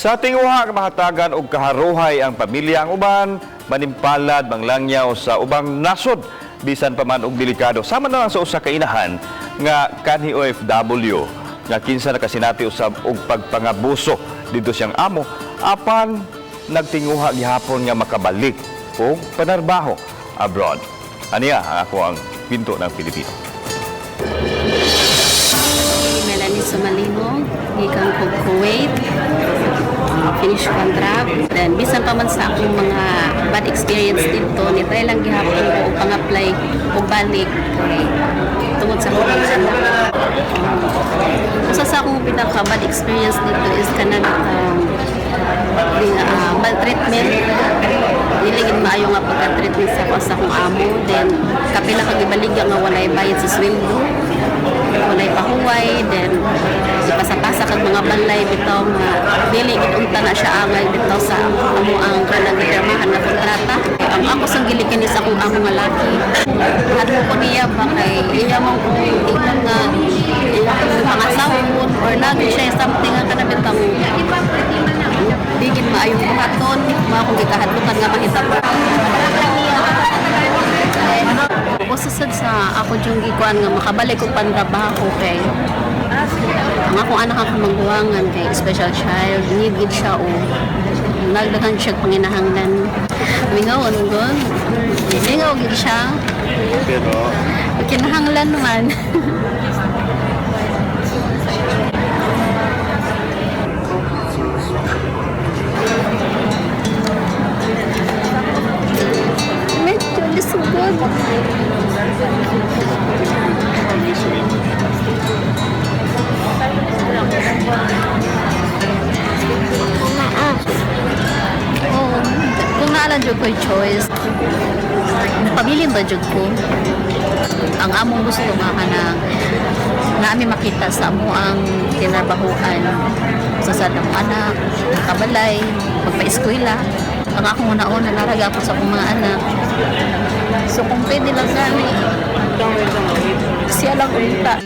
Sa tinguha mahatagan og kaharuhay ang pamilya ang uban, manimpalad manglangyaw sa ubang nasod bisan pa man og delikado. Sama na lang sa usa ka inahan nga kanhi OFW nga kinsa nakasinati usab og pagpangabuso dito siyang amo apan nagtinguha gihapon nga makabalik og panarbaho abroad. Aniya ang ako ang pinto ng Pilipino. Melanie Sumalino, gikan ko Kuwait. Finish contract. Then, bisan pa man sa akong mga bad experience dito, nitry lang gihapon ko pang-apply o balik. Tungod sa akong anak. Isa sa akong pinaka-bad experience dito is kanang maltreatment. Niligid maayo nga pagka-treatment sa akong amo. Then, kapila kagibaligya nga walay bayad sa sweldo. Walay pahuway. Then, ipasa-pasa kag mga balay bitaw nga dili gid unta na siya angay bitaw sa amo ang kanagirmahan na kontrata. Ang ako sang gilikin sa akong amo nga laki. Hadto ko niya ba kay iya mong tingnan nga pangasawon or lagi siya something nga kanabitang digid maayong buhaton mga kung gikahadlukan nga mahitabo. Kusasad sa ako yung gikuan nga makabalik ko pantrabaho kay ang akong anak ang magbuwangan kay special child, need gid siya o nagdagan siya panginahanglan. Mingaw, ano doon? Mingaw gid siya. Pero? Kinahanglan naman. Medyo lisugod. Kung naalan dyan ko yung choice, napabilin ba dyan ko? Ang among gusto nga na namin makita sa amo ang tinarbahuan sa sadang anak, kabalay, magpa-eskwela. Ang akong una-una naraga po sa akong mga anak. So kung pwede lang gani, siya lang unta.